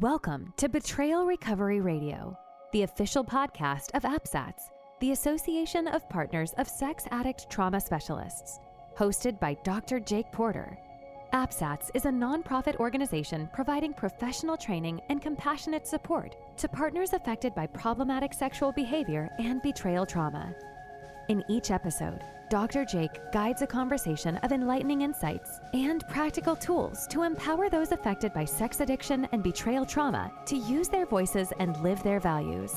Welcome to Betrayal Recovery Radio, the official podcast of APSATS, the Association of Partners of Sex Addict Trauma Specialists, hosted by Dr. Jake Porter. APSATS is a nonprofit organization providing professional training and compassionate support to partners affected by problematic sexual behavior and betrayal trauma. In each episode, Dr. Jake guides a conversation of enlightening insights and practical tools to empower those affected by sex addiction and betrayal trauma to use their voices and live their values.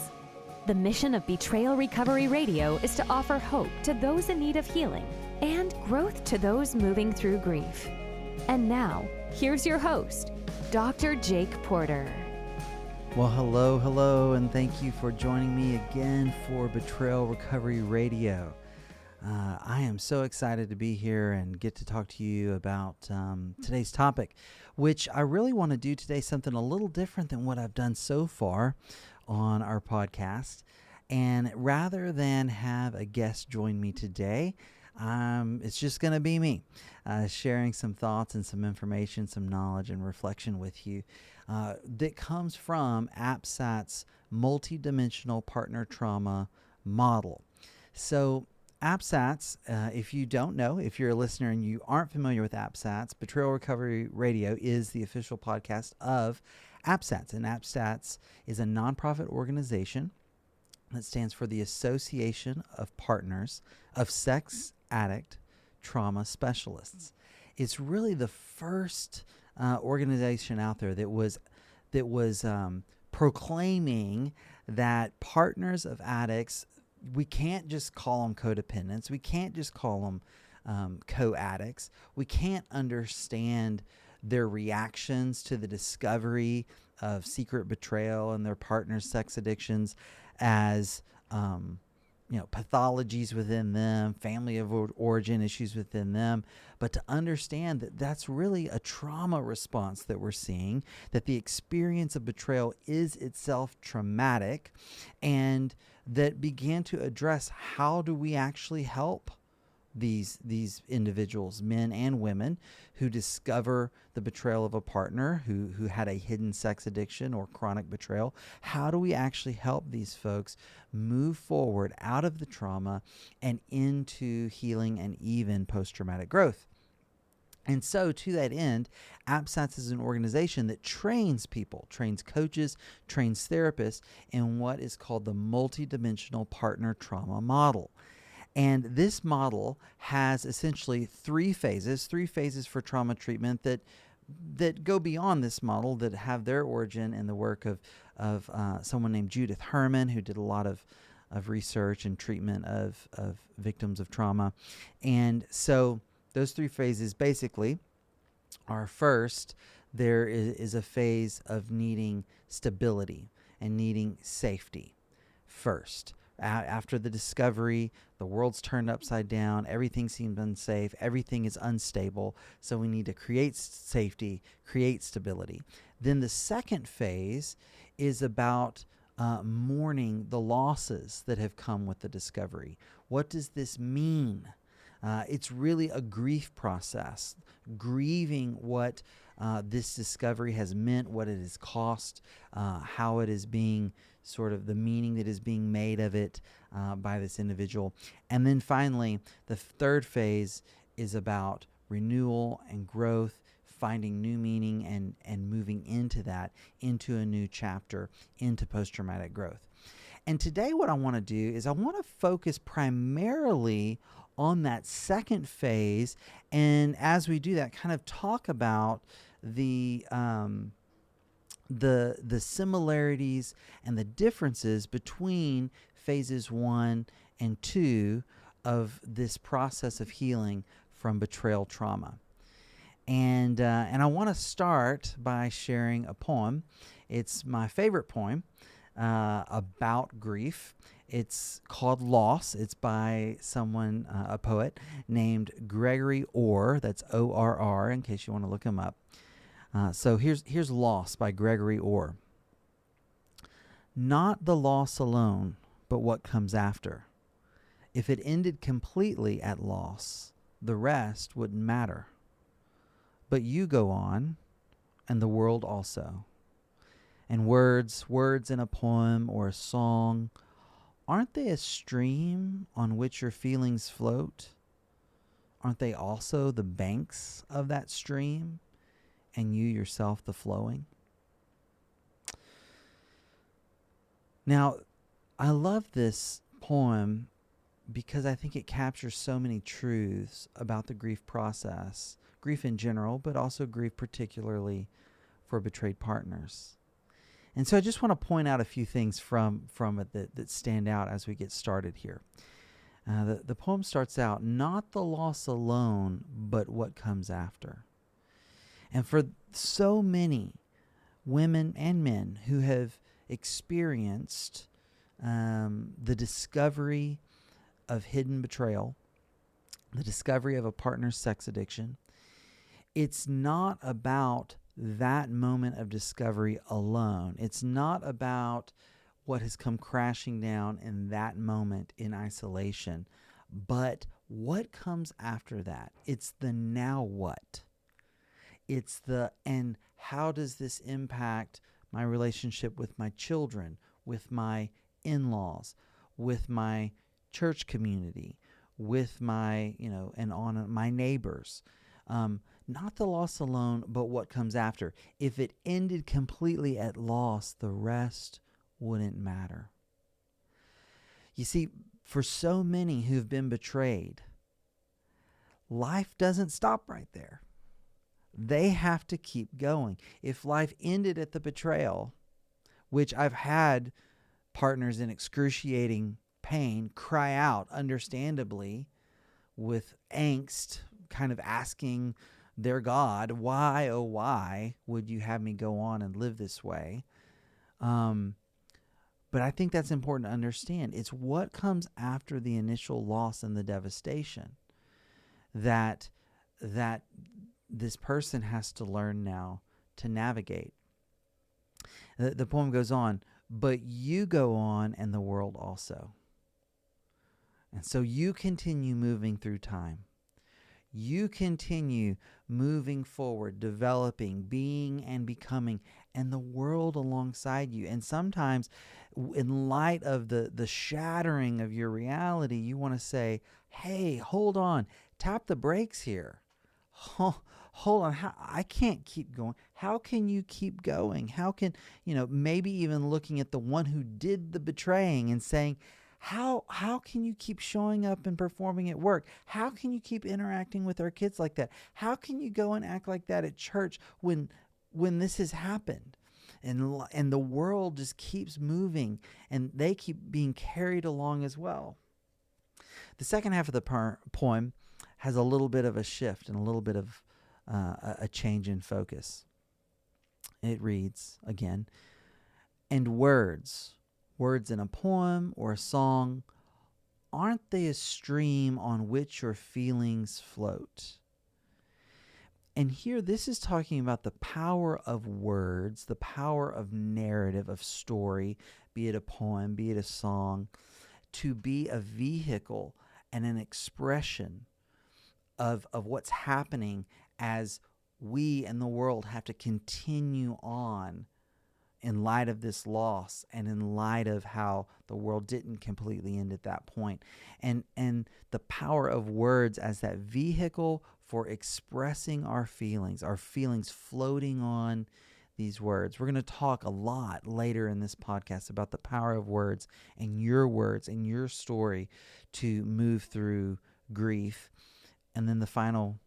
The mission of Betrayal Recovery Radio is to offer hope to those in need of healing and growth to those moving through grief. And now, here's your host, Dr. Jake Porter. Well, hello, and thank you for joining me again for Betrayal Recovery Radio. I am so excited to be here and get to talk to you about today's topic, which I really want to do today something a little different than what I've done so far on our podcast. And rather than have a guest join me today, it's just going to be me sharing some thoughts and some information, some knowledge and reflection with you that comes from APSATS' Multidimensional Partner Trauma Model. So APSATS, if you don't know, if you're a listener and you aren't familiar with APSATS, Betrayal Recovery Radio is the official podcast of APSATS. And APSATS is a nonprofit organization that stands for the Association of Partners of Sex Addict Trauma Specialists. It's really the first organization out there that was proclaiming that partners of addicts, we can't just call them codependents. We can't just call them co-addicts. We can't understand their reactions to the discovery of secret betrayal and their partner's sex addictions as pathologies within them, family of origin issues within them, but to understand that that's really a trauma response that we're seeing, that the experience of betrayal is itself traumatic, and that began to address how do we actually help these individuals, men and women, who discover the betrayal of a partner who had a hidden sex addiction or chronic betrayal. How do we actually help these folks move forward out of the trauma and into healing and even post-traumatic growth? And so to that end, APSATS is an organization that trains people, trains coaches, trains therapists in what is called the Multidimensional Partner Trauma Model. And this model has essentially three phases for trauma treatment that go beyond this model, that have their origin in the work of someone named Judith Herman, who did a lot of research and treatment of victims of trauma. And so those three phases basically are: first, there is a phase of needing stability and needing safety first. After the discovery, the world's turned upside down, everything seems unsafe, everything is unstable, so we need to create safety, create stability. Then the second phase is about mourning the losses that have come with the discovery. What does this mean? It's really a grief process, grieving what this discovery has meant, what it has cost, how it is being sort of the meaning that is being made of it by this individual. And then finally, the third phase is about renewal and growth, finding new meaning and moving into that, into a new chapter, into post-traumatic growth. And today what I want to do is I want to focus primarily on that second phase, and as we do that, kind of talk about the similarities and the differences between phases 1 and 2 of this process of healing from betrayal trauma. And I want to start by sharing a poem. It's my favorite poem about grief. It's called Loss. It's by someone, a poet named Gregory Orr. That's O-R-R, in case you want to look him up. So here's Loss by Gregory Orr. Not the loss alone, but what comes after. If it ended completely at loss, the rest wouldn't matter. But you go on, and the world also. And words in a poem or a song, aren't they a stream on which your feelings float? Aren't they also the banks of that stream and you yourself the flowing? Now, I love this poem because I think it captures so many truths about the grief process, grief in general, but also grief particularly for betrayed partners. And so I just want to point out a few things from it that stand out as we get started here. The poem starts out, not the loss alone, but what comes after. And for so many women and men who have experienced the discovery of hidden betrayal, the discovery of a partner's sex addiction, it's not about that moment of discovery alone. It's not about what has come crashing down in that moment in isolation, but what comes after that. It's the now what. It's the, and how does this impact my relationship with my children, with my in-laws, with my church community, with my, and on my neighbors. Not the loss alone, but what comes after. If it ended completely at loss, the rest wouldn't matter. You see, for so many who've been betrayed, life doesn't stop right there. They have to keep going. If life ended at the betrayal, which I've had partners in excruciating pain cry out, understandably, with angst, kind of asking their God, why, oh, why would you have me go on and live this way? But I think that's important to understand. It's what comes after the initial loss and the devastation that this person has to learn now to navigate. The poem goes on, but you go on and the world also. And so you continue moving through time. You continue moving forward, developing, being and becoming, and the world alongside you. And sometimes in light of the shattering of your reality, you want to say, hey, hold on, tap the brakes here. Hold on, I can't keep going. How can you keep going? How can, maybe even looking at the one who did the betraying and saying, how can you keep showing up and performing at work? How can you keep interacting with our kids like that? How can you go and act like that at church when this has happened? And the world just keeps moving and they keep being carried along as well. The second half of the poem has a little bit of a shift and a little bit of a change in focus. It reads again, and words in a poem or a song, aren't they a stream on which your feelings float? And here, this is talking about the power of words, the power of narrative, of story, be it a poem, be it a song, to be a vehicle and an expression of what's happening as we and the world have to continue on in light of this loss and in light of how the world didn't completely end at that point. And the power of words as that vehicle for expressing our feelings floating on these words. We're going to talk a lot later in this podcast about the power of words and your story to move through grief. And then the final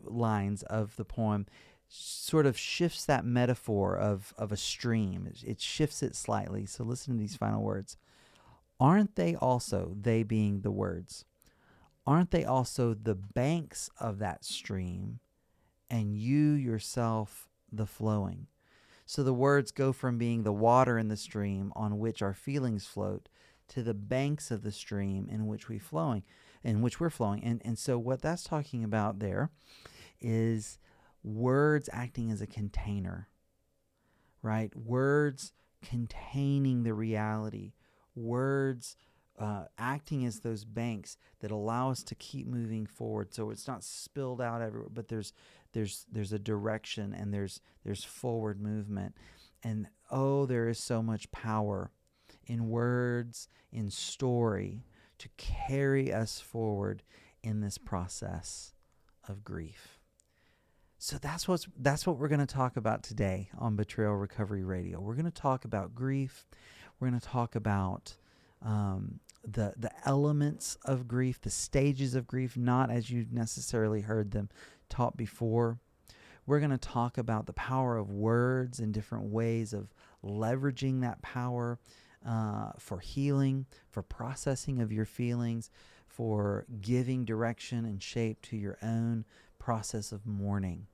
lines of the poem sort of shifts that metaphor of a stream. It shifts it slightly. So listen to these final words. Aren't they also, they being the words, aren't they also the banks of that stream and you yourself the flowing? So the words go from being the water in the stream on which our feelings float to the banks of the stream in which we're flowing. And so what that's talking about there is words acting as a container, right? Words containing the reality. Words acting as those banks that allow us to keep moving forward. So it's not spilled out everywhere, but there's there's a direction, and there's forward movement. And there is so much power in words, in story, to carry us forward in this process of grief. So that's what we're going to talk about today on Betrayal Recovery Radio. We're going to talk about grief. We're going to talk about the elements of grief, the stages of grief, not as you necessarily heard them taught before. We're going to talk about the power of words and different ways of leveraging that power for healing, for processing of your feelings, for giving direction and shape to your own process of mourning.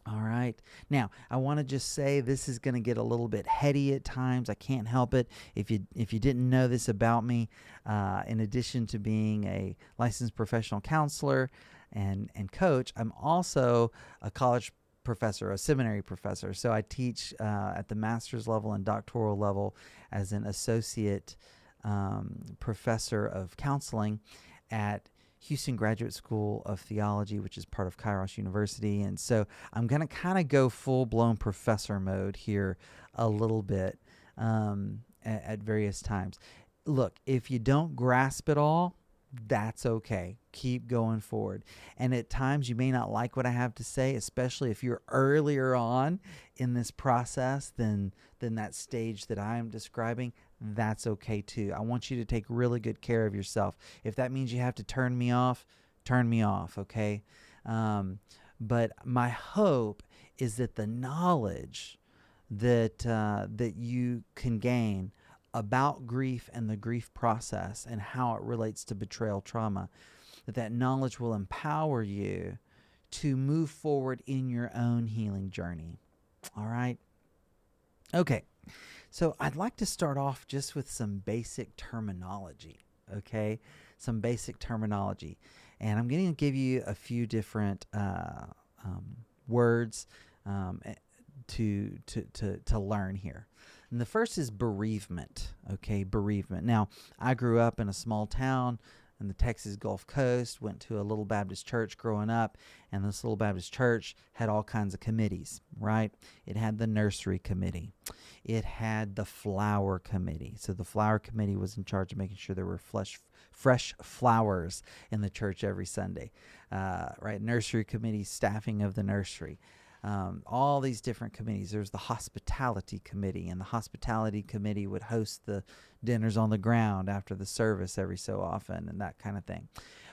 All right. Now, I want to just say this is going to get a little bit heady at times. I can't help it. If you didn't know this about me, in addition to being a licensed professional counselor and coach, I'm also a college professor, a seminary professor. So I teach at the master's level and doctoral level as an associate professor of counseling at Houston Graduate School of Theology, which is part of Kairos University. And so I'm going to kind of go full-blown professor mode here a little bit at various times. Look, if you don't grasp it all, that's okay. Keep going forward. And at times you may not like what I have to say, especially if you're earlier on in this process than that stage that I'm describing. That's okay too. I want you to take really good care of yourself. If that means you have to turn me off, okay? But my hope is that the knowledge that you can gain about grief and the grief process and how it relates to betrayal trauma, that knowledge will empower you to move forward in your own healing journey. All right? Okay. So I'd like to start off just with some basic terminology, okay? Some basic terminology. And I'm going to give you a few different words to learn here. And the first is bereavement, okay? Bereavement. Now, I grew up in a small town in the Texas Gulf Coast, went to a little Baptist church growing up, and this little Baptist church had all kinds of committees, right? It had the nursery committee. It had the flower committee. So the flower committee was in charge of making sure there were fresh flowers in the church every Sunday, right? Nursery committee, staffing of the nursery. All these different committees. There's the hospitality committee, and the hospitality committee would host the dinners on the ground after the service every so often, and that kind of thing.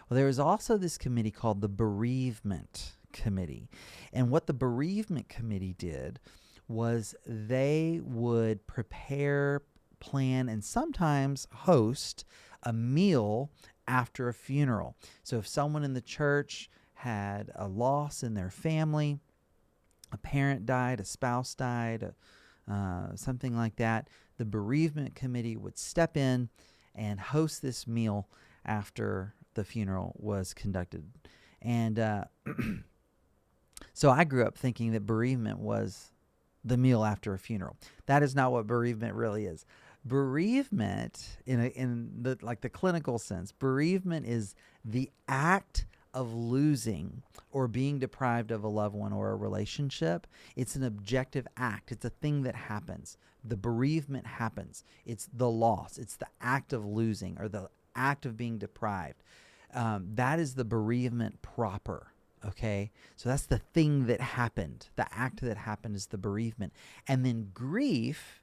Well, there was also this committee called the bereavement committee. And what the bereavement committee did was they would prepare, plan, and sometimes host a meal after a funeral. So if someone in the church had a loss in their family, a parent died, a spouse died, something like that, the bereavement committee would step in and host this meal after the funeral was conducted. And so I grew up thinking that bereavement was the meal after a funeral. That is not what bereavement really is. Bereavement, in the clinical sense, bereavement is the act of losing or being deprived of a loved one or a relationship. It's an objective act. It's a thing that happens. The bereavement happens. It's the loss. It's the act of losing or the act of being deprived. That is the bereavement proper. Okay? So that's the thing that happened. The act that happened is the bereavement. And then grief,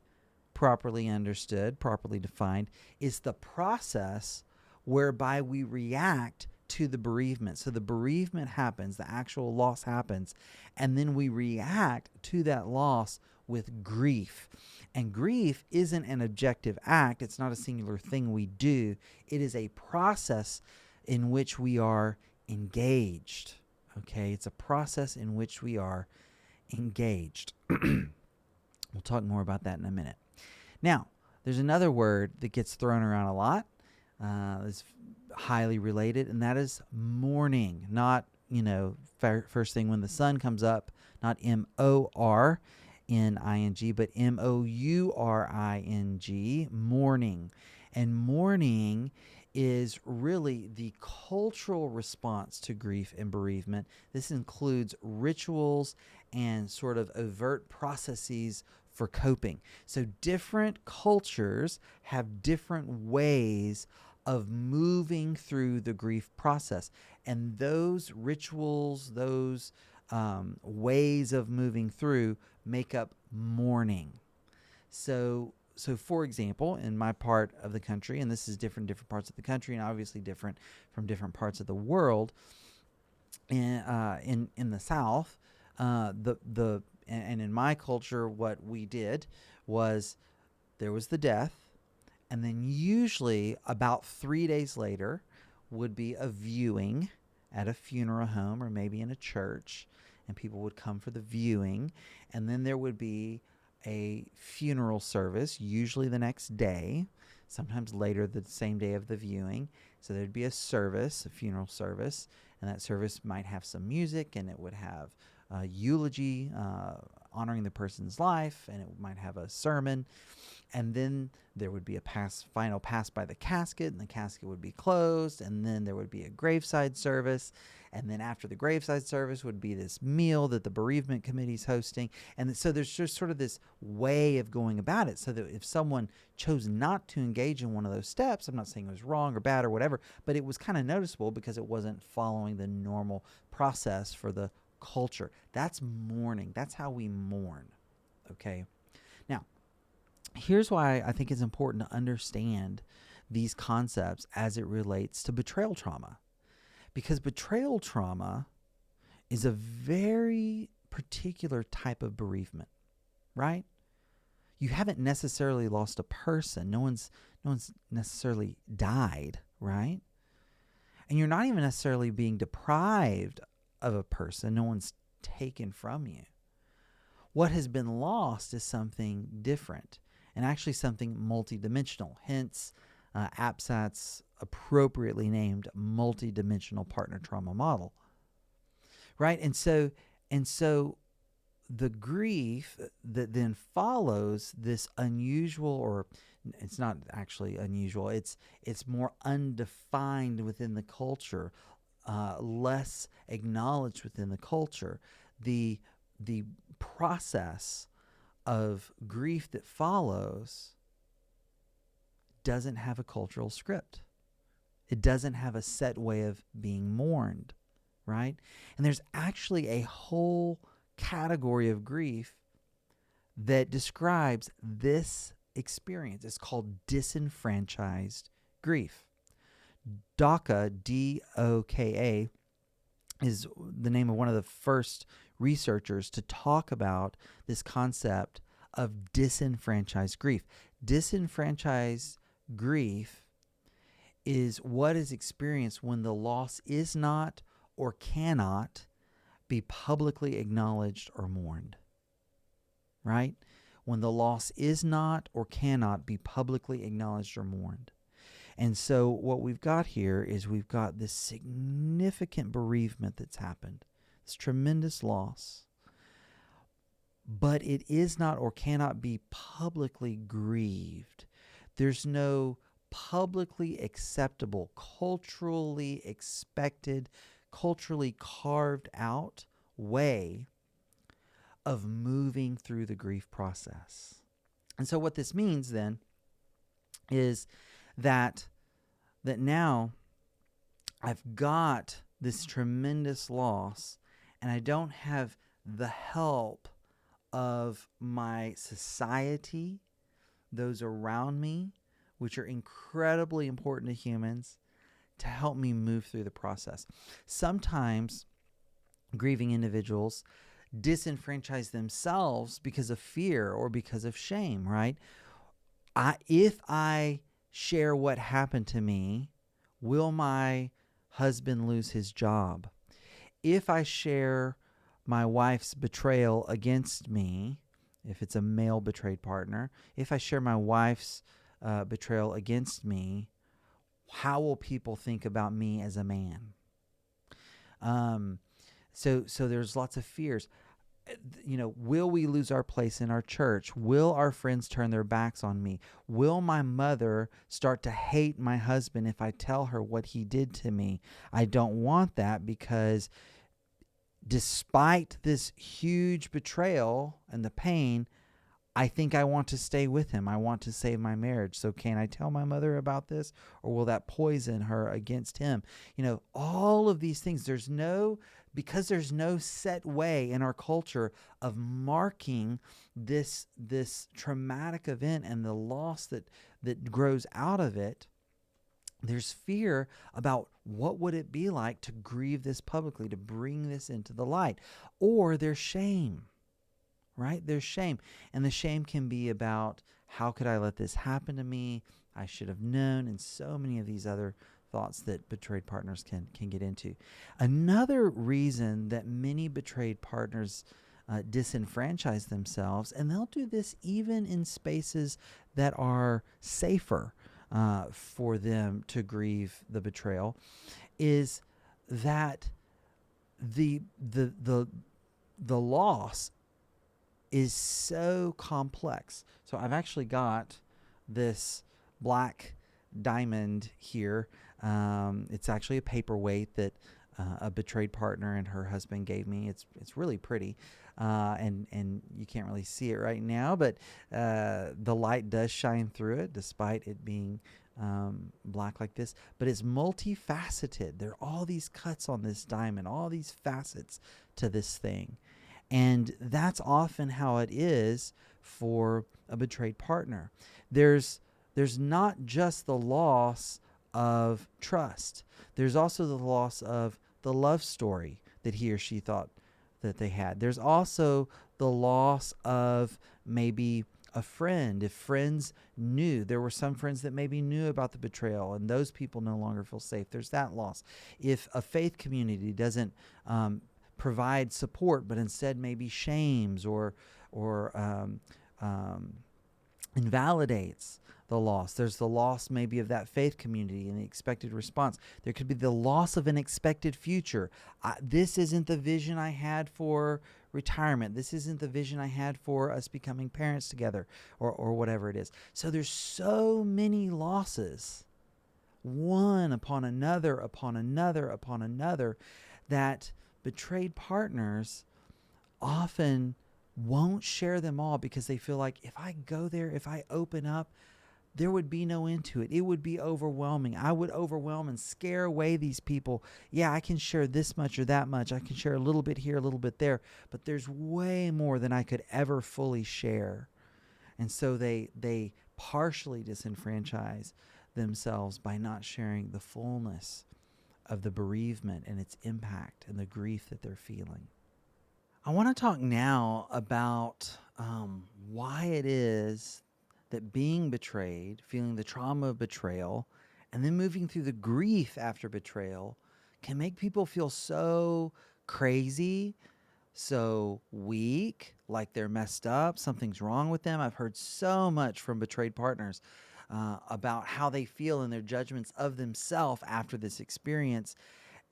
properly understood, properly defined, is the process whereby we react to the bereavement. So the bereavement happens, the actual loss happens, and then we react to that loss with grief. And grief isn't an objective act. It's not a singular thing we do. It is a process in which we are engaged. Okay? It's a process in which we are engaged. We'll talk more about that in a minute. Now, there's another word that gets thrown around a lot. It's highly related, and that is mourning. Not, first thing when the sun comes up, not M-O-R-N-I-N-G, but M-O-U-R-I-N-G, mourning. And mourning is really the cultural response to grief and bereavement. This includes rituals and sort of overt processes for coping. So different cultures have different ways of moving through the grief process. And those rituals, those ways of moving through make up mourning. So for example, in my part of the country, and this is different parts of the country, and obviously different from different parts of the world, in the South, and in my culture, what we did was there was the death, and then usually about 3 days later would be a viewing at a funeral home or maybe in a church, and people would come for the viewing, and then there would be a funeral service, usually the next day, sometimes later the same day of the viewing. So there'd be a funeral service, and that service might have some music, and it would have a eulogy honoring the person's life, and it might have a sermon. And then there would be a final pass by the casket, and the casket would be closed, and then there would be a graveside service. And then after the graveside service would be this meal that the bereavement committee is hosting. And so there's just sort of this way of going about it, so that if someone chose not to engage in one of those steps, I'm not saying it was wrong or bad or whatever, but it was kind of noticeable because it wasn't following the normal process for the culture. That's mourning. That's how we mourn. Okay. Now, here's why I think it's important to understand these concepts as it relates to betrayal trauma. Because betrayal trauma is a very particular type of bereavement, right? You haven't necessarily lost a person. No one's necessarily died, right? And you're not even necessarily being deprived of a person. No one's taken from you. What has been lost is something different, and actually something multidimensional. Hence, APSATS appropriately named Multidimensional Partner Trauma Model, right? And so the grief that then follows this unusual, or it's not actually unusual, it's more undefined within the culture, less acknowledged within the culture. The process of grief that follows doesn't have a cultural script. It doesn't have a set way of being mourned, right? And there's actually a whole category of grief that describes this experience. It's called disenfranchised grief. DOKA, D-O-K-A, is the name of one of the first researchers to talk about this concept of disenfranchised grief. Disenfranchised grief is what is experienced when the loss is not or cannot be publicly acknowledged or mourned, right? When the loss is not or cannot be publicly acknowledged or mourned. And so what we've got here is we've got this significant bereavement that's happened, this tremendous loss, but it is not or cannot be publicly grieved. There's no publicly acceptable, culturally expected, culturally carved out way of moving through the grief process. And so what this means then is that now I've got this tremendous loss, and I don't have the help of my society, those around me, which are incredibly important to humans, to help me move through the process. Sometimes grieving individuals disenfranchise themselves because of fear or because of shame, right? If I share what happened to me, will my husband lose his job? If I share my wife's betrayal against me, if it's a male betrayed partner, if I share my wife's betrayal against me, how will people think about me as a man? So there's lots of fears. Will we lose our place in our church? Will our friends turn their backs on me? Will my mother start to hate my husband if I tell her what he did to me? I don't want that, because despite this huge betrayal and the pain, I think I want to stay with him. I want to save my marriage. So can I tell my mother about this, or will that poison her against him? All of these things, because there's no set way in our culture of marking this traumatic event and the loss that grows out of it. There's fear about what would it be like to grieve this publicly, to bring this into the light, or there's shame. Right? There's shame. And the shame can be about, how could I let this happen to me? I should have known, and so many of these other thoughts that betrayed partners can get into. Another reason that many betrayed partners disenfranchise themselves, and they'll do this even in spaces that are safer for them to grieve the betrayal, is that the loss is so complex. So I've actually got this black diamond here. It's actually a paperweight that a betrayed partner and her husband gave me. It's really pretty, and you can't really see it right now, but the light does shine through it, despite it being black like this. But it's multifaceted. There are all these cuts on this diamond, all these facets to this thing. And that's often how it is for a betrayed partner. There's not just the loss of trust. There's also the loss of the love story that he or she thought that they had. There's also the loss of maybe a friend. If friends knew, there were some friends that maybe knew about the betrayal, and those people no longer feel safe. There's that loss. If a faith community doesn't provide support, but instead maybe shames or invalidates the loss. There's the loss maybe of that faith community and the expected response. There could be the loss of an expected future. This isn't the vision I had for retirement. This isn't the vision I had for us becoming parents together, or whatever it is. So there's so many losses, one upon another, upon another, upon another, that betrayed partners often won't share them all, because they feel like, if I go there, if I open up, there would be no end to it. It would be overwhelming. I would overwhelm and scare away these people. Yeah, I can share this much or that much. I can share a little bit here, a little bit there, but there's way more than I could ever fully share. And so they partially disenfranchise themselves by not sharing the fullness of the bereavement and its impact and the grief that they're feeling. I want to talk now about why it is that being betrayed, feeling the trauma of betrayal, and then moving through the grief after betrayal can make people feel so crazy, so weak, like they're messed up, something's wrong with them. I've heard so much from betrayed partners about how they feel and their judgments of themselves after this experience.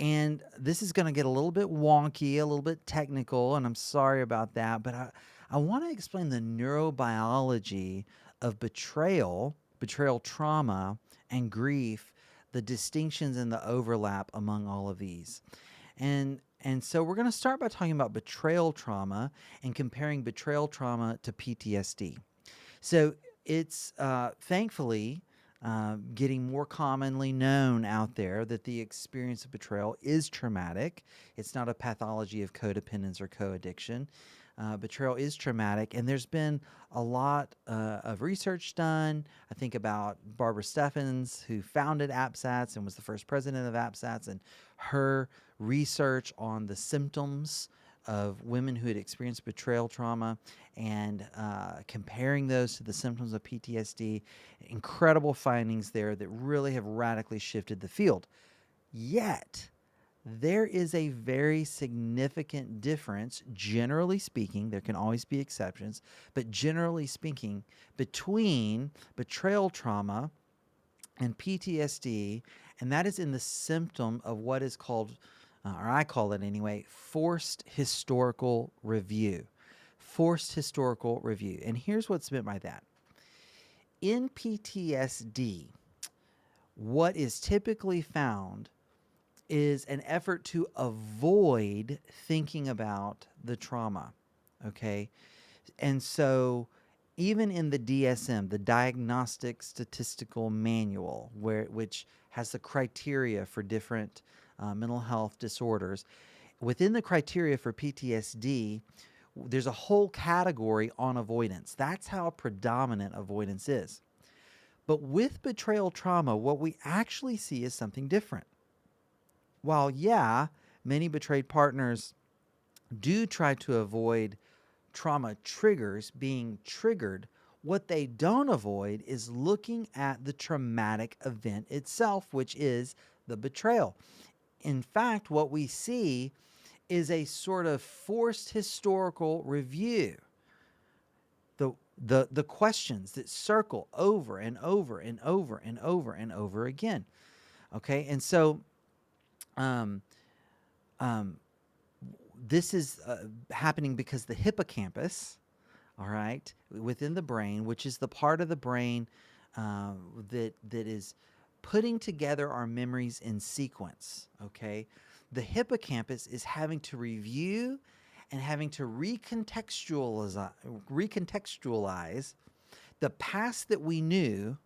And this is going to get a little bit wonky, a little bit technical, and I'm sorry about that, but I want to explain the neurobiology of betrayal trauma, and grief, the distinctions and the overlap among all of these. And so we're going to start by talking about betrayal trauma and comparing betrayal trauma to PTSD. So it's thankfully getting more commonly known out there that the experience of betrayal is traumatic. It's not a pathology of codependence or co-addiction. Betrayal is traumatic, and there's been a lot of research done. I think about Barbara Steffens, who founded APSATS and was the first president of APSATS, and her research on the symptoms of women who had experienced betrayal trauma and comparing those to the symptoms of PTSD. Incredible findings there that really have radically shifted the field. Yet, there is a very significant difference, generally speaking. There can always be exceptions, but generally speaking, between betrayal trauma and PTSD, and that is in the symptom of what is called or I call it anyway, forced historical review. Forced historical review. And here's what's meant by that. In PTSD, what is typically found is an effort to avoid thinking about the trauma. Okay. And so, even in the DSM, the Diagnostic Statistical Manual, which has the criteria for different mental health disorders, within the criteria for PTSD, there's a whole category on avoidance. That's how predominant avoidance is. But with betrayal trauma, what we actually see is something different. While, yeah, many betrayed partners do try to avoid trauma triggers being triggered, what they don't avoid is looking at the traumatic event itself, which is the betrayal. In fact, what we see is a sort of forced historical review. The questions that circle over and over and over and over and over again. Okay, and so um, um, this is happening because the hippocampus, all right, within the brain, which is the part of the brain that is putting together our memories in sequence, okay? The hippocampus is having to review and having to recontextualize the past that we knew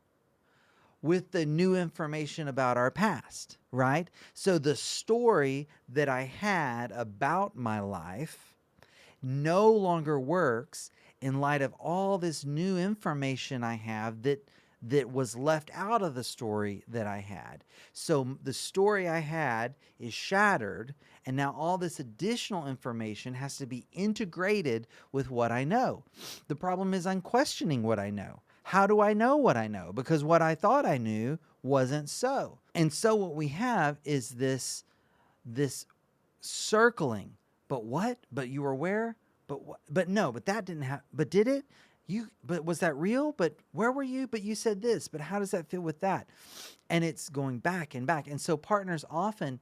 with the new information about our past, right? So the story that I had about my life no longer works in light of all this new information I have that was left out of the story that I had. So the story I had is shattered, and now all this additional information has to be integrated with what I know. The problem is I'm questioning what I know. How do I know what I know? Because what I thought I knew wasn't so. And so what we have is this circling. But what? But you were where? But what? But no, but that didn't happen. But did it? But was that real? But where were you? But you said this. But how does that fit with that? And it's going back and back. And so partners often,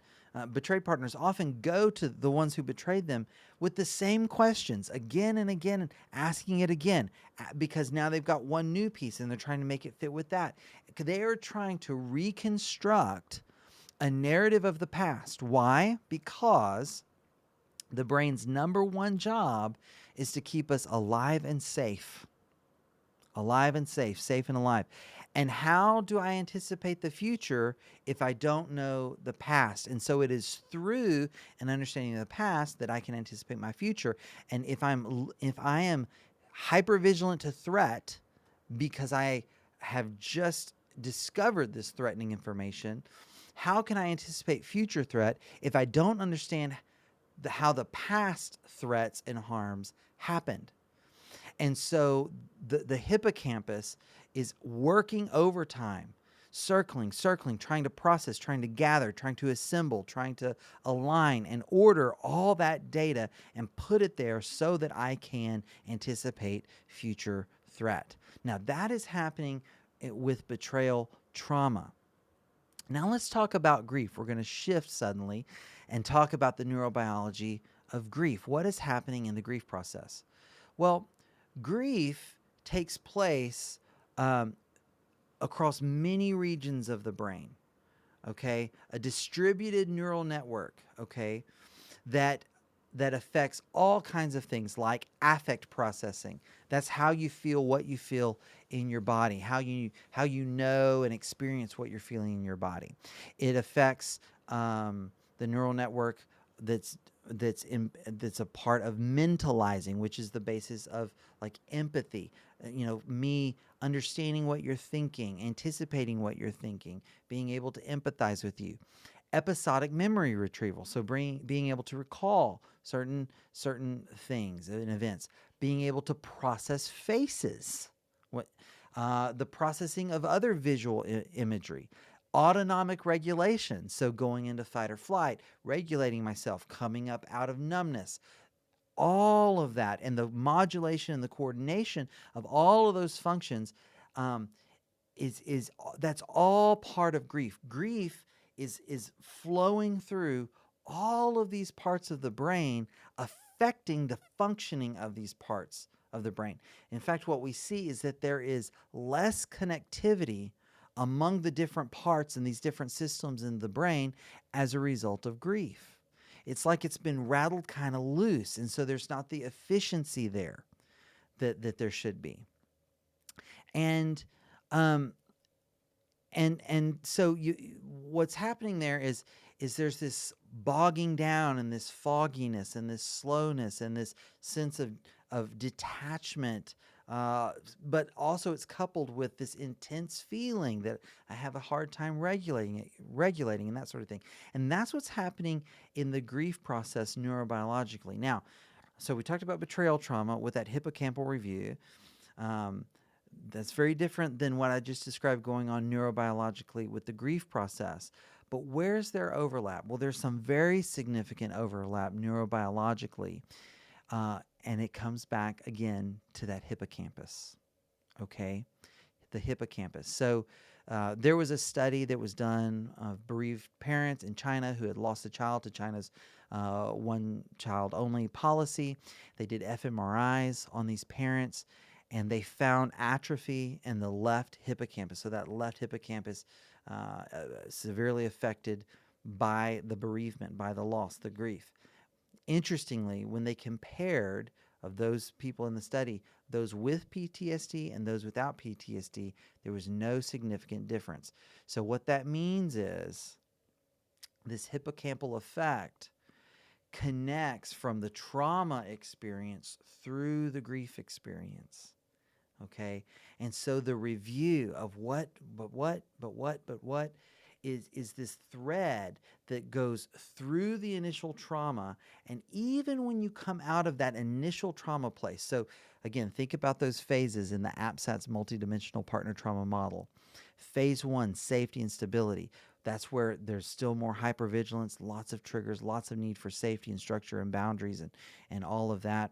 betrayed partners often go to the ones who betrayed them with the same questions again and again, and asking it again, because now they've got one new piece and they're trying to make it fit with that. They are trying to reconstruct a narrative of the past. Why? Because the brain's number one job is to keep us alive and safe. Alive and safe, safe and alive. And how do I anticipate the future if I don't know the past? And so it is through an understanding of the past that I can anticipate my future. And if I am hypervigilant to threat because I have just discovered this threatening information, how can I anticipate future threat if I don't understand how the past threats and harms happened? And so the hippocampus is working overtime, circling, trying to process, trying to gather, trying to assemble, trying to align and order all that data and put it there so that I can anticipate future threat. Now, that is happening with betrayal trauma. Now let's talk about grief. We're going to shift suddenly and talk about the neurobiology of grief. What is happening in the grief process? Well, grief takes place across many regions of the brain, okay? A distributed neural network, okay, that affects all kinds of things like affect processing. That's how you feel what you feel in your body, how you know and experience what you're feeling in your body. It affects the neural network that's a part of mentalizing, which is the basis of like empathy. Me understanding what you're thinking, anticipating what you're thinking, being able to empathize with you. Episodic memory retrieval, so being able to recall certain things and events, being able to process faces, the processing of other visual imagery, autonomic regulation, so going into fight or flight, regulating myself, coming up out of numbness, all of that, and the modulation and the coordination of all of those functions that's all part of grief. Grief is flowing through all of these parts of the brain affecting the functioning of these parts of the brain. In fact, what we see is that there is less connectivity among the different parts and these different systems in the brain as a result of grief. It's like it's been rattled kind of loose, and so there's not the efficiency there that there should be. And so what's happening there is there's this bogging down and this fogginess and this slowness and this sense of detachment, but also it's coupled with this intense feeling that I have a hard time regulating and that sort of thing. And that's what's happening in the grief process neurobiologically. Now, so we talked about betrayal trauma with that hippocampal review. That's very different than what I just described going on neurobiologically with the grief process. But where's their overlap? Well, there's some very significant overlap neurobiologically, and it comes back again to that hippocampus, okay? The hippocampus. So there was a study that was done of bereaved parents in China who had lost a child to China's one-child-only policy. They did fMRIs on these parents, and they found atrophy in the left hippocampus. So that left hippocampus severely affected by the bereavement, by the loss, the grief. Interestingly, when they compared of those people in the study, those with PTSD and those without PTSD, there was no significant difference. So what that means is this hippocampal effect connects from the trauma experience through the grief experience. Okay, and so the review of what is this thread that goes through the initial trauma, and even when you come out of that initial trauma place. So again, think about those phases in the APSATS multidimensional partner trauma model. Phase 1, safety and stability. That's where there's still more hypervigilance, lots of triggers, lots of need for safety and structure and boundaries and all of that.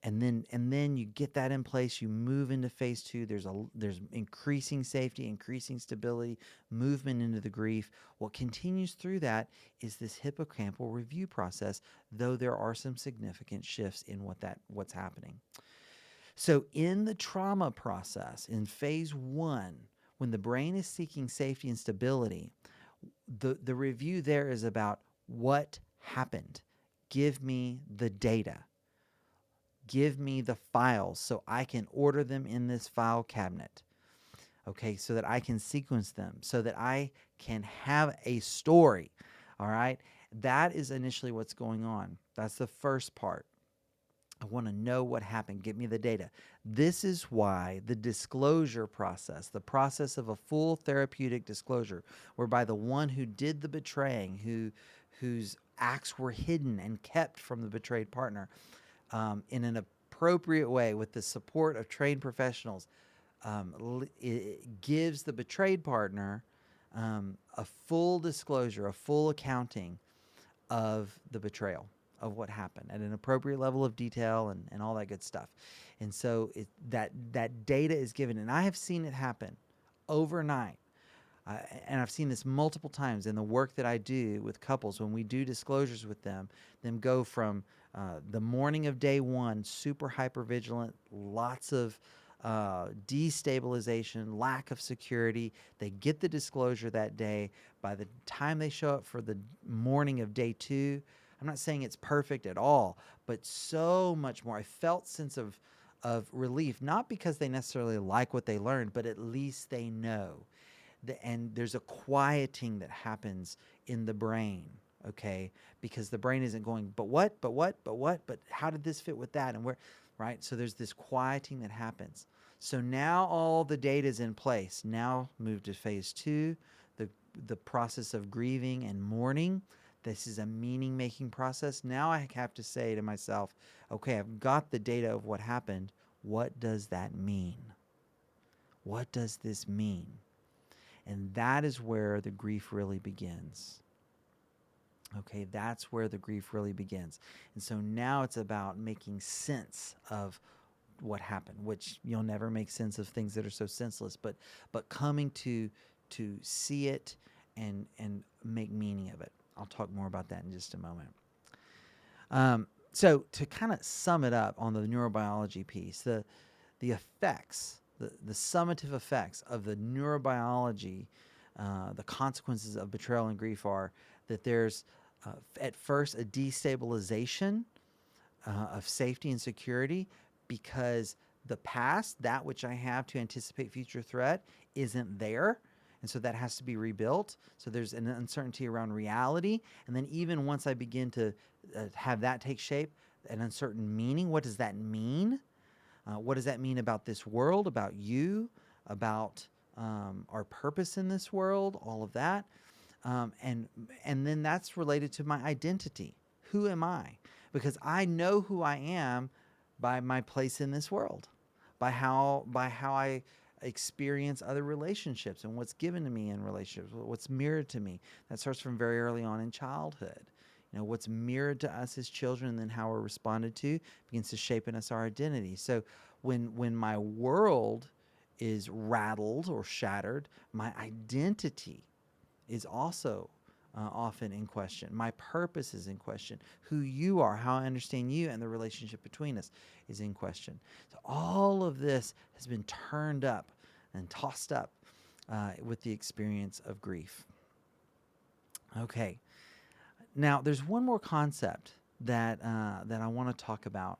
And then you get that in place. You move into phase 2. There's increasing safety, increasing stability, movement into the grief. What continues through that is this hippocampal review process, though there are some significant shifts in what's happening. So in the trauma process, in phase 1, when the brain is seeking safety and stability, the review there is about what happened. Give me the data. Give me the files so I can order them in this file cabinet, okay, so that I can sequence them, so that I can have a story, all right? That is initially what's going on. That's the first part. I want to know what happened. Give me the data. This is why the disclosure process, the process of a full therapeutic disclosure, whereby the one who did the betraying, whose acts were hidden and kept from the betrayed partner, in an appropriate way with the support of trained professionals, it gives the betrayed partner a full disclosure, a full accounting of the betrayal, of what happened at an appropriate level of detail and all that good stuff. And so that data is given, and I have seen it happen overnight. And I've seen this multiple times in the work that I do with couples when we do disclosures with them go from the morning of day 1, super hypervigilant, lots of destabilization, lack of security. They get the disclosure that day. By the time they show up for the morning of day 2, I'm not saying it's perfect at all, but so much more. I felt sense of relief, not because they necessarily like what they learned, but at least they know. And there's a quieting that happens in the brain, okay? Because the brain isn't going, but how did this fit with that? And where, right? So there's this quieting that happens. So now all the data is in place. Now move to phase 2, the process of grieving and mourning. This is a meaning-making process. Now I have to say to myself, okay, I've got the data of what happened. What does that mean? What does this mean? And that is where the grief really begins. Okay, that's where the grief really begins. And so now it's about making sense of what happened, which you'll never make sense of things that are so senseless, but coming to see it and make meaning of it. I'll talk more about that in just a moment. So to kind of sum it up on the neurobiology piece, the effects, the summative effects of the neurobiology, the consequences of betrayal and grief are that there's at first a destabilization of safety and security, because the past, that which I have to anticipate future threat, isn't there. And so that has to be rebuilt. So there's an uncertainty around reality. And then even once I begin to have that take shape, an uncertain meaning, what does that mean? What does that mean about this world, about you, about our purpose in this world, all of that? And then that's related to my identity. Who am I? Because I know who I am by my place in this world, by how I experience other relationships and what's given to me in relationships, what's mirrored to me. That starts from very early on in childhood. What's mirrored to us as children, and then how we're responded to begins to shape in us our identity. So when my world is rattled or shattered, my identity is also often in question. My purpose is in question. Who you are, how I understand you, and the relationship between us is in question. So all of this has been turned up and tossed up with the experience of grief. Okay. Now, there's one more concept that I want to talk about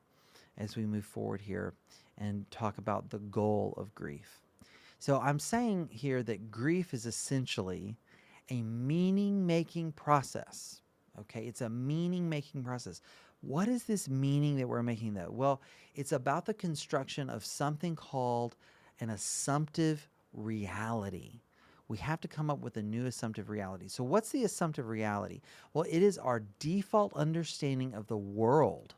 as we move forward here and talk about the goal of grief. So I'm saying here that grief is essentially a meaning-making process. Okay, it's a meaning-making process. What is this meaning that we're making, though? Well, it's about the construction of something called an assumptive reality. We have to come up with a new assumptive reality. So what's the assumptive reality? Well, it is our default understanding of the world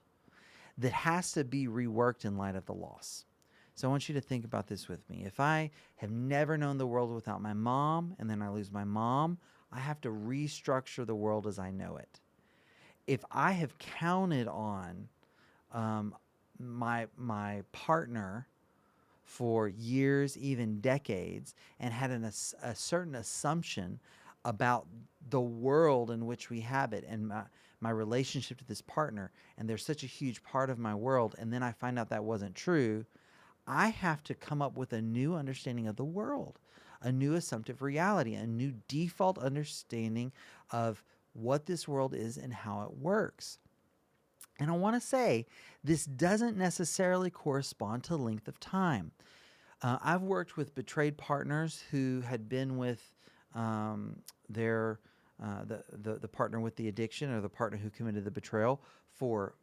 that has to be reworked in light of the loss. So I want you to think about this with me. If I have never known the world without my mom, and then I lose my mom, I have to restructure the world as I know it. If I have counted on my partner for years, even decades, and had a certain assumption about the world in which we habit and my relationship to this partner, and they're such a huge part of my world, and then I find out that wasn't true, I have to come up with a new understanding of the world, a new assumptive reality, a new default understanding of what this world is and how it works. And I want to say this doesn't necessarily correspond to length of time. I've worked with betrayed partners who had been with the partner with the addiction, or the partner who committed the betrayal, for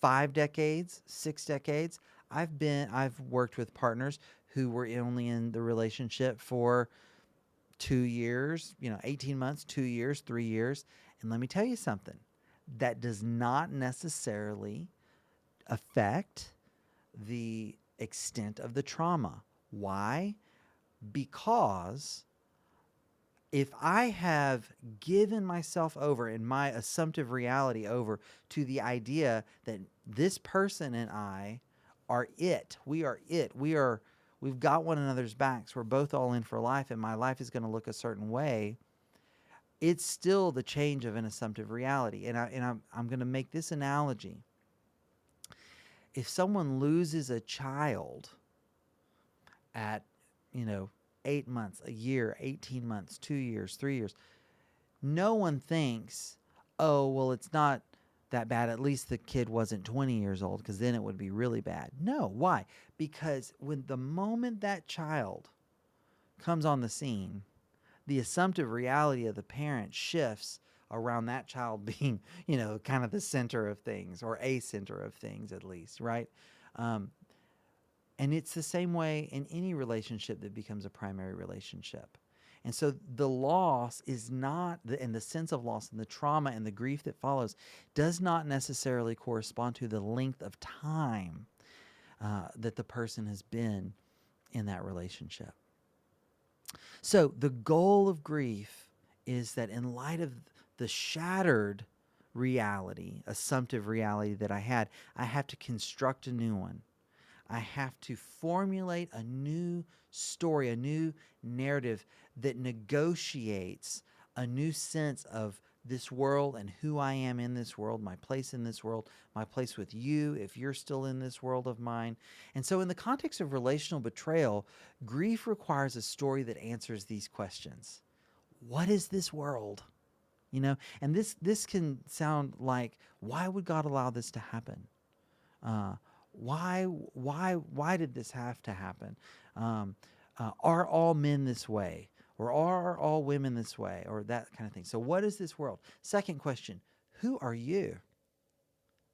5 decades, 6 decades. I've worked with partners who were only in the relationship for 2 years, 18 months, 2 years, 3 years. And let me tell you something. That does not necessarily affect the extent of the trauma. Why? Because if I have given myself over in my assumptive reality over to the idea that this person and I are it, we've got one another's backs, we're both all in for life, and my life is going to look a certain way, it's still the change of an assumptive reality. And I'm going to make this analogy. If someone loses a child at, 8 months, a year, 18 months, 2 years, 3 years, no one thinks, oh, well, it's not that bad. At least the kid wasn't 20 years old, because then it would be really bad. No. Why? Because when the moment that child comes on the scene, the assumptive reality of the parent shifts around that child being, kind of the center of things, or a center of things at least, right? And it's the same way in any relationship that becomes a primary relationship. And so the loss is not, and the sense of loss and the trauma and the grief that follows does not necessarily correspond to the length of time that the person has been in that relationship. So the goal of grief is that in light of the shattered reality, assumptive reality that I had, I have to construct a new one. I have to formulate a new story, a new narrative that negotiates a new sense of this world and who I am in this world, my place in this world, my place with you if you're still in this world of mine. And so in the context of relational betrayal, grief requires a story that answers these questions. What is this world? And this can sound like, why would God allow this to happen? Why did this have to happen? Are all men this way? Or are all women this way? Or that kind of thing. So what is this world? Second question, who are you?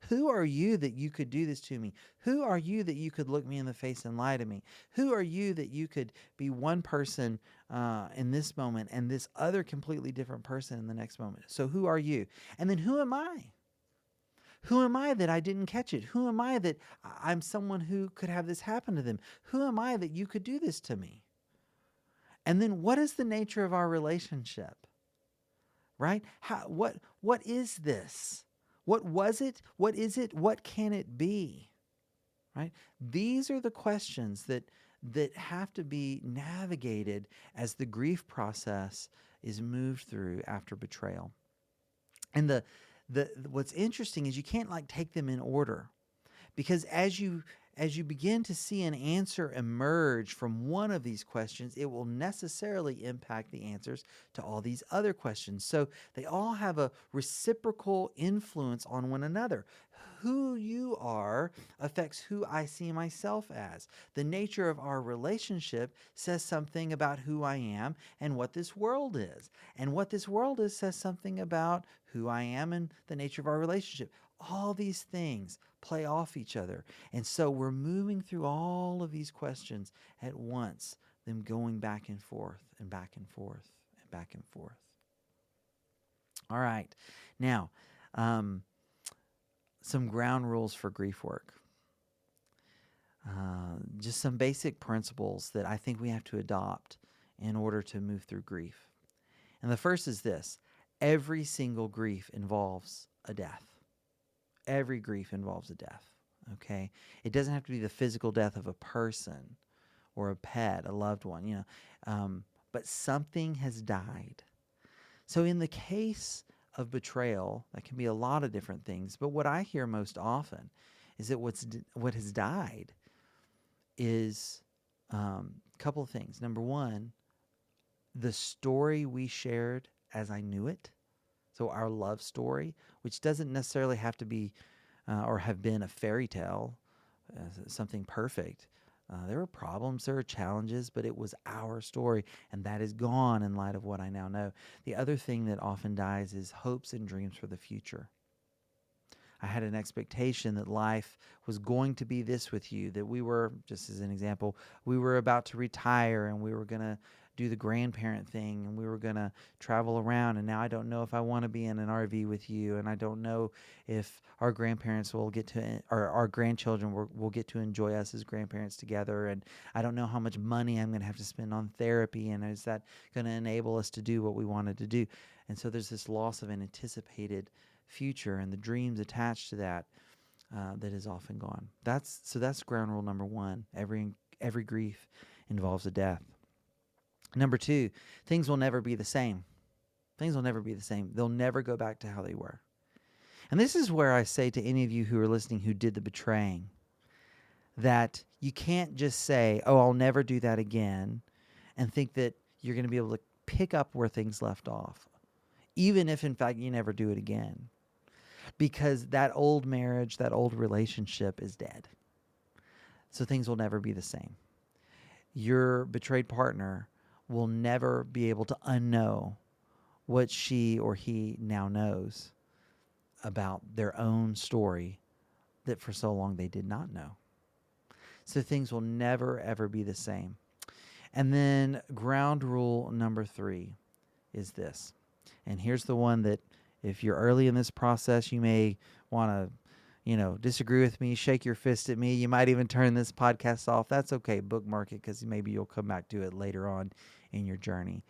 Who are you that you could do this to me? Who are you that you could look me in the face and lie to me? Who are you that you could be one person in this moment and this other completely different person in the next moment? So who are you? And then who am I? Who am I that I didn't catch it? Who am I that I'm someone who could have this happen to them? Who am I that you could do this to me? And then what is the nature of our relationship? Right? What is this? What was it? What is it? What can it be? Right? These are the questions that have to be navigated as the grief process is moved through after betrayal. And the what's interesting is you can't take them in order, because as you begin to see an answer emerge from one of these questions, it will necessarily impact the answers to all these other questions. So they all have a reciprocal influence on one another. Who you are affects who I see myself as. The nature of our relationship says something about who I am and what this world is. And what this world is says something about who I am and the nature of our relationship. All these things play off each other. And so we're moving through all of these questions at once, them going back and forth and back and forth and back and forth. All right. Now, some ground rules for grief work. Just some basic principles that I think we have to adopt in order to move through grief. And the first is this: every single grief involves a death. Every grief involves a death, okay? It doesn't have to be the physical death of a person or a pet, a loved one, but something has died. So in the case of betrayal, that can be a lot of different things, but what I hear most often is that what has died is a couple of things. Number one, the story we shared as I knew it. So our love story, which doesn't necessarily have to be or have been a fairy tale, something perfect. There were problems, there were challenges, but it was our story, and that is gone in light of what I now know. The other thing that often dies is hopes and dreams for the future. I had an expectation that life was going to be this with you, that we were, just as an example, we were about to retire and we were going to do the grandparent thing and we were going to travel around, and now I don't know if I want to be in an RV with you, and I don't know if our grandparents will get to, or our grandchildren will get to enjoy us as grandparents together, and I don't know how much money I'm going to have to spend on therapy, and is that going to enable us to do what we wanted to do? And so there's this loss of an anticipated future and the dreams attached to that that is often gone. That's ground rule number one. Every grief involves a death. Number two, things will never be the same. Things will never be the same. They'll never go back to how they were. And this is where I say to any of you who are listening who did the betraying, that you can't just say, oh, I'll never do that again, and think that you're going to be able to pick up where things left off, even if in fact you never do it again. Because that old marriage, that old relationship is dead. So things will never be the same. Your betrayed partner will never be able to unknow what she or he now knows about their own story that for so long they did not know. So things will never, ever be the same. And then ground rule number 3 is this. And here's the one that if you're early in this process, you may want to, disagree with me, shake your fist at me. You might even turn this podcast off. That's okay. Bookmark it, because maybe you'll come back to it later on in your journey.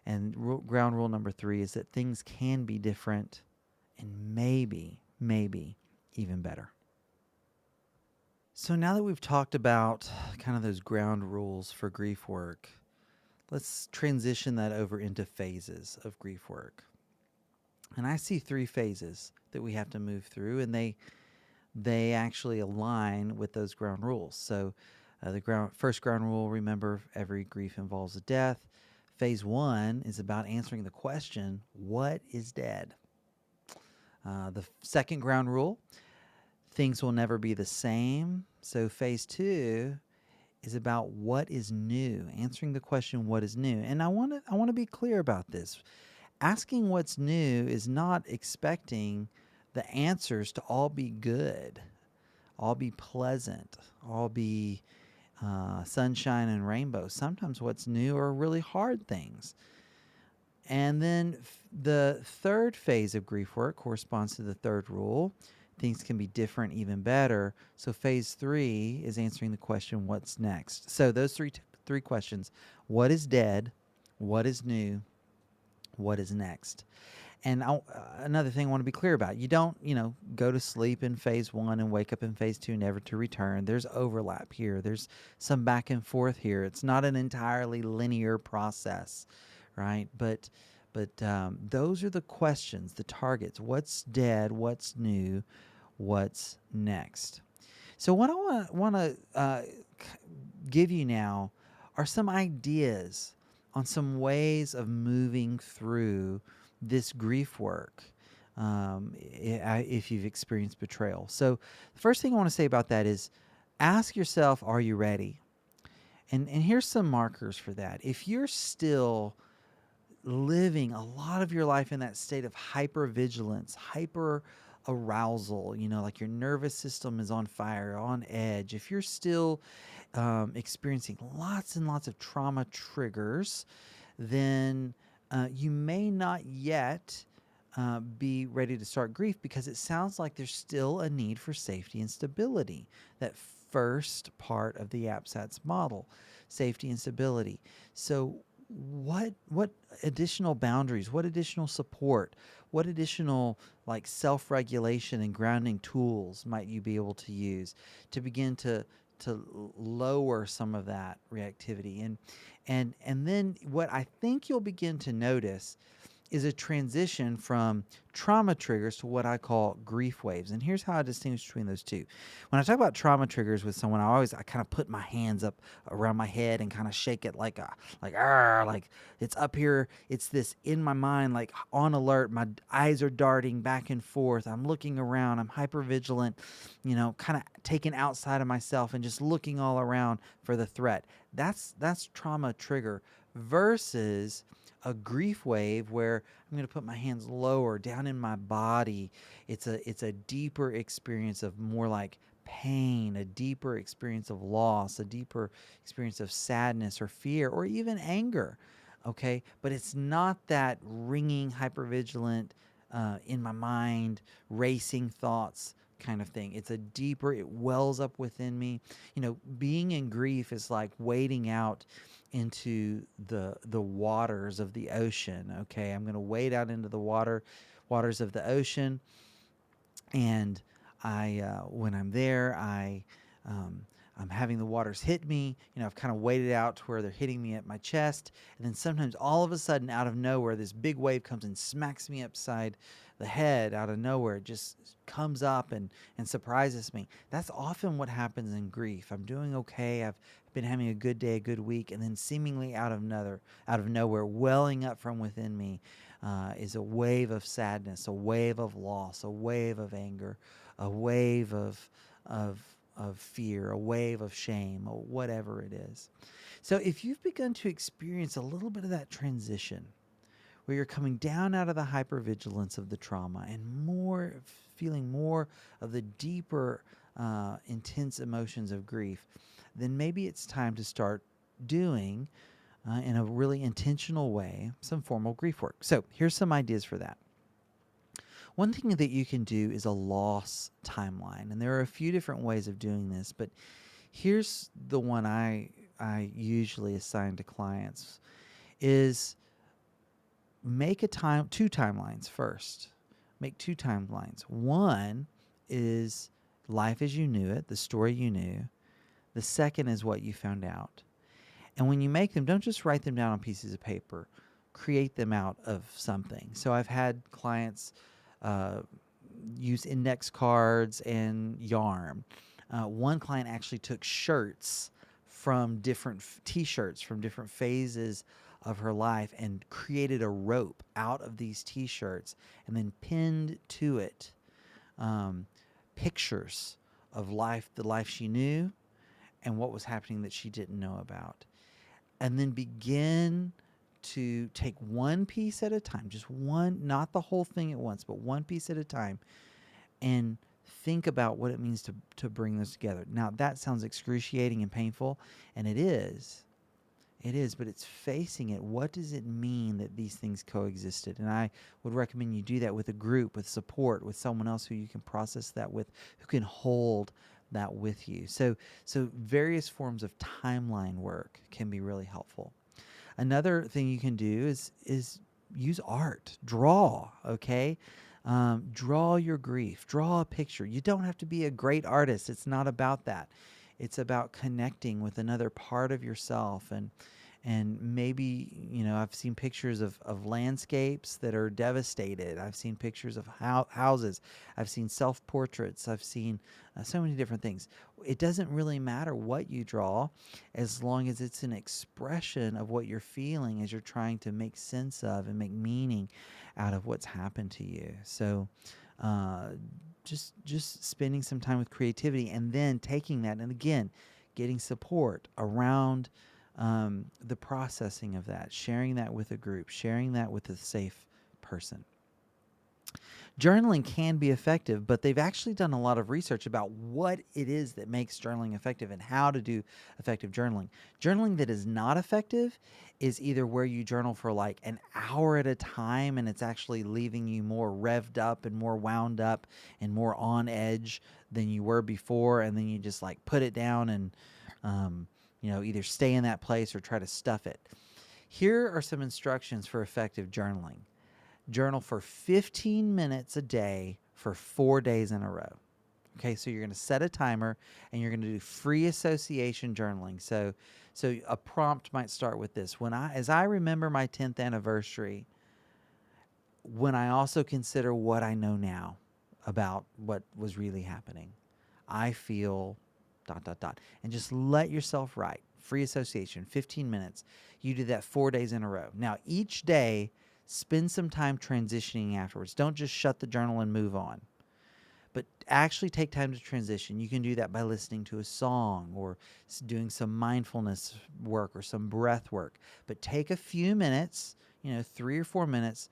And ground rule number 3 is that things can be different and maybe even better. So now that we've talked about kind of those ground rules for grief work, let's transition that over into phases of grief work. And I see 3 phases that we have to move through, and they actually align with those ground rules. So the first ground rule, remember, every grief involves a death. Phase 1 is about answering the question, what is dead? The second ground rule, things will never be the same. So phase 2 is about what is new, answering the question, what is new? And I want to be clear about this. Asking what's new is not expecting the answers to all be good, all be pleasant, all be sunshine and rainbows. Sometimes what's new are really hard things. And then the third phase of grief work corresponds to the third rule. Things can be different, even better. So phase 3 is answering the question, what's next? So those three questions: what is dead? What is new? What is next? And another thing I want to be clear about: you don't, go to sleep in phase 1 and wake up in phase 2, never to return. There's overlap here. There's some back and forth here. It's not an entirely linear process, right? But those are the questions, the targets. What's dead? What's new? What's next? So what I want to give you now are some ideas on some ways of moving through this grief work if you've experienced betrayal. So the first thing I want to say about that is ask yourself, are you ready? And here's some markers for that. If you're still living a lot of your life in that state of hypervigilance, hyper arousal, like your nervous system is on fire, on edge, if you're still experiencing lots and lots of trauma triggers, then you may not yet be ready to start grief, because it sounds like there's still a need for safety and stability. That first part of the APSATS model, safety and stability. So what additional boundaries, what additional support, what additional self-regulation and grounding tools might you be able to use to begin to lower some of that reactivity? And then what I think you'll begin to notice is a transition from trauma triggers to what I call grief waves. And here's how I distinguish between those two. When I talk about trauma triggers with someone, I kind of put my hands up around my head and kind of shake it like it's up here. It's this in my mind, like on alert. My eyes are darting back and forth. I'm looking around. I'm hypervigilant, kind of taken outside of myself and just looking all around for the threat. That's trauma trigger versus a grief wave where I'm going to put my hands lower down in my body. It's a deeper experience of more like pain, a deeper experience of loss, a deeper experience of sadness or fear or even anger. Okay, but it's not that ringing, hypervigilant, in my mind, racing thoughts kind of thing. It's a deeper, it wells up within me. Being in grief is like wading out into the waters of the ocean. Okay, I'm going to wade out into the waters of the ocean, and when I'm there, I'm having the waters hit me. I've kind of waded out to where they're hitting me at my chest, and then sometimes all of a sudden, out of nowhere, this big wave comes and smacks me upside the head. Out of nowhere, it just comes up and surprises me. That's often what happens in grief. I'm doing okay. I've been having a good day, a good week, and then seemingly out of nowhere, welling up from within me, is a wave of sadness, a wave of loss, a wave of anger, a wave of fear, a wave of shame, or whatever it is. So if you've begun to experience a little bit of that transition, where you're coming down out of the hypervigilance of the trauma and feeling more of the deeper, intense emotions of grief, then maybe it's time to start doing, in a really intentional way, some formal grief work. So here's some ideas for that. One thing that you can do is a loss timeline, and there are a few different ways of doing this, but here's the one I usually assign to clients: is make two timelines first. Make two timelines. One is life as you knew it, the story you knew. The second is what you found out. And when you make them, don't just write them down on pieces of paper. create them out of something. So I've had clients use index cards and yarn. One client actually took shirts from different t-shirts from different phases of her life and created a rope out of these t-shirts and then pinned to it pictures of the life she knew and what was happening that she didn't know about. And then begin to take one piece at a time, just one, not the whole thing at once, but one piece at a time, and think about what it means to bring this together. Now, that sounds excruciating and painful, and it is. It is, but it's facing it. What does it mean that these things coexisted? And I would recommend you do that with a group, with support, with someone else who you can process that with, who can hold that with you. So various forms of timeline work can be really helpful. Another thing you can do is use art, draw. Okay, draw your grief, draw a picture. You don't have to be a great artist. It's not about that. It's about connecting with another part of yourself, and maybe, I've seen pictures of landscapes that are devastated. I've seen pictures of houses. I've seen self-portraits. I've seen so many different things. It doesn't really matter what you draw as long as it's an expression of what you're feeling as you're trying to make sense of and make meaning out of what's happened to you. So just spending some time with creativity and then taking that and again getting support around the processing of that, sharing that with a group, sharing that with a safe person. Journaling can be effective, but they've actually done a lot of research about what it is that makes journaling effective and how to do effective journaling. Journaling that is not effective is either where you journal for like an hour at a time and it's actually leaving you more revved up and more wound up and more on edge than you were before, and then you just like put it down and either stay in that place or try to stuff it. Here are some instructions for effective journaling. Journal for 15 minutes a day for 4 days in a row. Okay, so you're going to set a timer and you're going to do free association journaling. So a prompt might start with this. As I remember my 10th anniversary, when I also consider what I know now about what was really happening, I feel ... And just let yourself write. Free association, 15 minutes. You do that 4 days in a row. Now, each day, spend some time transitioning afterwards. Don't just shut the journal and move on, but actually take time to transition. You can do that by listening to a song or doing some mindfulness work or some breath work. But take a few minutes, 3 or 4 minutes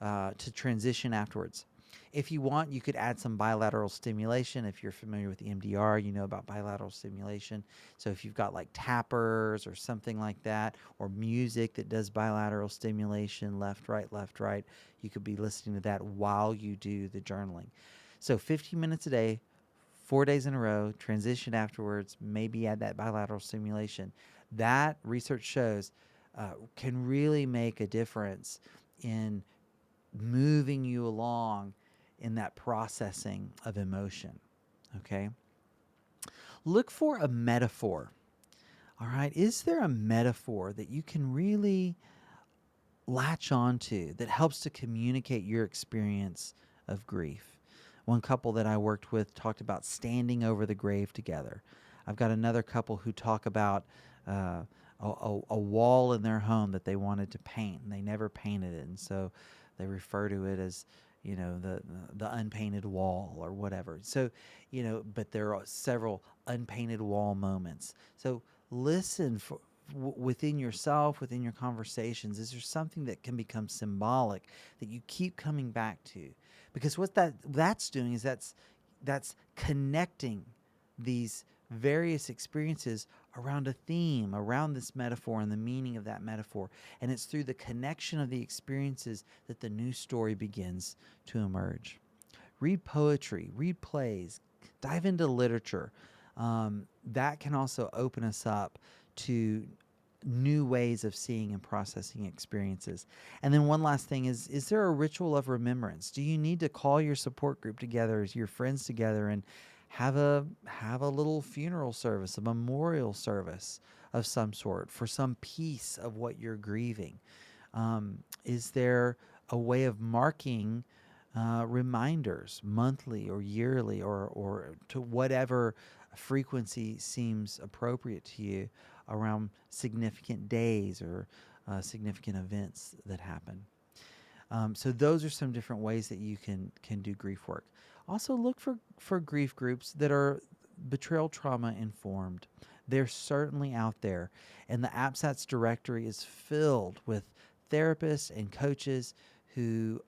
to transition afterwards. If you want, you could add some bilateral stimulation. If you're familiar with EMDR, you know about bilateral stimulation. So if you've got like tappers or something like that, or music that does bilateral stimulation, left, right, you could be listening to that while you do the journaling. So 15 minutes a day, 4 days in a row, transition afterwards, maybe add that bilateral stimulation. That research shows can really make a difference in moving you along in that processing of emotion. Okay? Look for a metaphor. All right? Is there a metaphor that you can really latch onto that helps to communicate your experience of grief? One couple that I worked with talked about standing over the grave together. I've got another couple who talk about a wall in their home that they wanted to paint, and they never painted it, and so they refer to it as the unpainted wall or whatever. So but there are several unpainted wall moments. So listen for within yourself, within your conversations. Is there something that can become symbolic that you keep coming back to? Because what that's doing is that's connecting these various experiences around a theme, around this metaphor and the meaning of that metaphor. And it's through the connection of the experiences that the new story begins to emerge. Read poetry, read plays, dive into literature. That can also open us up to new ways of seeing and processing experiences. And then one last thing is there a ritual of remembrance? Do you need to call your support group together, your friends together, and have a little funeral service, a memorial service of some sort for some piece of what you're grieving? Is there a way of marking reminders monthly or yearly or to whatever frequency seems appropriate to you around significant days or significant events that happen? So those are some different ways that you can do grief work. Also look for grief groups that are betrayal trauma informed. They're certainly out there. And the APSATS directory is filled with therapists and coaches who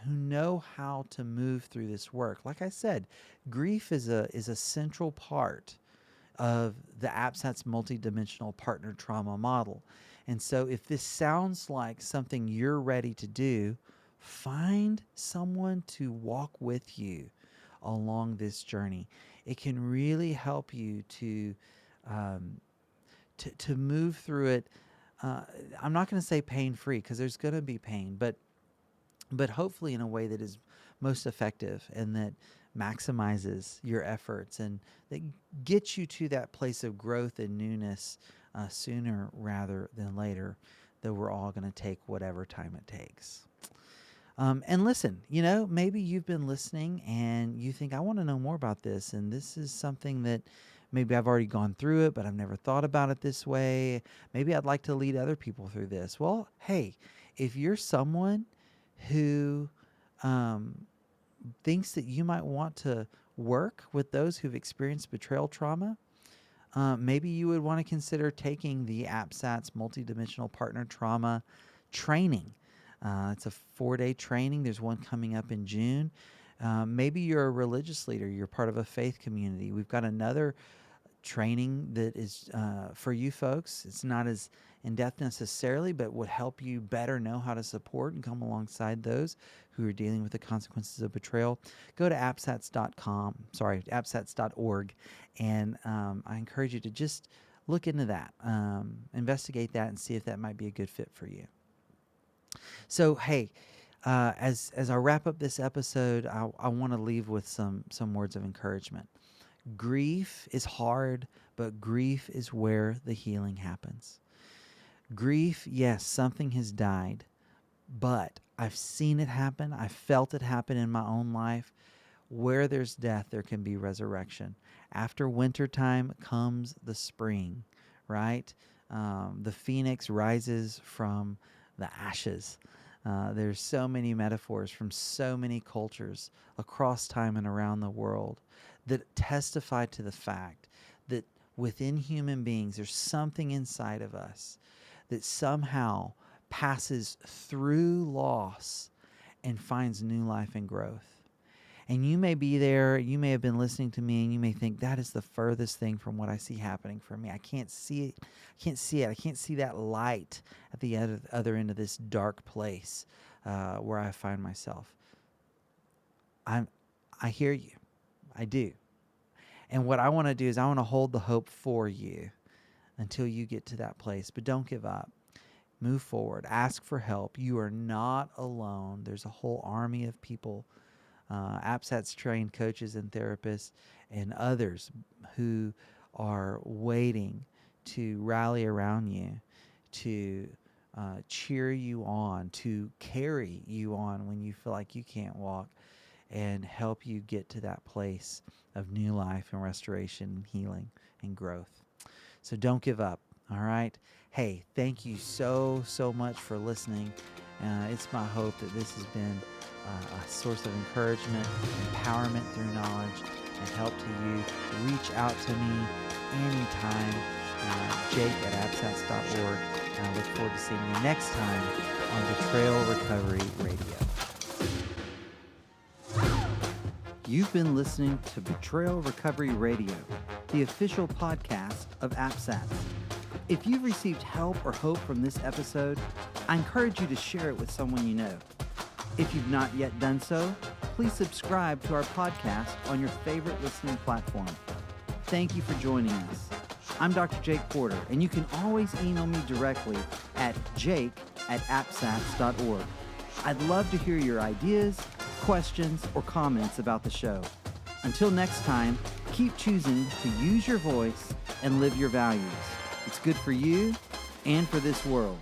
know how to move through this work. Like I said, grief is a central part of the APSATS multidimensional partner trauma model. And so if this sounds like something you're ready to do, find someone to walk with you along this journey. It can really help you to move through it. I'm not going to say pain-free because there's going to be pain, but hopefully in a way that is most effective and that maximizes your efforts and that gets you to that place of growth and newness sooner rather than later, though we're all going to take whatever time it takes. And listen, maybe you've been listening and you think, I want to know more about this, and this is something that maybe I've already gone through it, but I've never thought about it this way. Maybe I'd like to lead other people through this. Well, hey, if you're someone who thinks that you might want to work with those who've experienced betrayal trauma, maybe you would want to consider taking the APSATS Multidimensional Partner Trauma training. It's a 4-day training. There's one coming up in June. Maybe you're a religious leader. You're part of a faith community. We've got another training that is for you folks. It's not as in-depth necessarily, but would help you better know how to support and come alongside those who are dealing with the consequences of betrayal. Go to APSATS.org, and I encourage you to just look into that, investigate that, and see if that might be a good fit for you. So, hey, as I wrap up this episode, I want to leave with some words of encouragement. Grief is hard, but grief is where the healing happens. Grief, yes, something has died, but I've seen it happen. I've felt it happen in my own life. Where there's death, there can be resurrection. After wintertime comes the spring, right? The phoenix rises from the ashes. There's so many metaphors from so many cultures across time and around the world that testify to the fact that within human beings, there's something inside of us that somehow passes through loss and finds new life and growth. And you may be there, you may have been listening to me, and you may think that is the furthest thing from what I see happening for me. I can't see it. I can't see that light at the other end of this dark place where I find myself. I hear you. I do. And what I want to do is I want to hold the hope for you until you get to that place. But don't give up. Move forward. Ask for help. You are not alone. There's a whole army of people, APSATS trained coaches and therapists and others who are waiting to rally around you, to cheer you on, to carry you on when you feel like you can't walk, and help you get to that place of new life and restoration and healing and growth. So don't give up, all right? Hey, thank you so much for listening. It's my hope that this has been a source of encouragement, empowerment through knowledge, and help to you. Reach out to me anytime, Jake@APSATS.org. And I look forward to seeing you next time on Betrayal Recovery Radio. You've been listening to Betrayal Recovery Radio, the official podcast of APSATS. If you've received help or hope from this episode, I encourage you to share it with someone you know. If you've not yet done so, please subscribe to our podcast on your favorite listening platform. Thank you for joining us. I'm Dr. Jake Porter, and you can always email me directly at jake@apsats.org. I'd love to hear your ideas, questions, or comments about the show. Until next time, keep choosing to use your voice and live your values. It's good for you and for this world.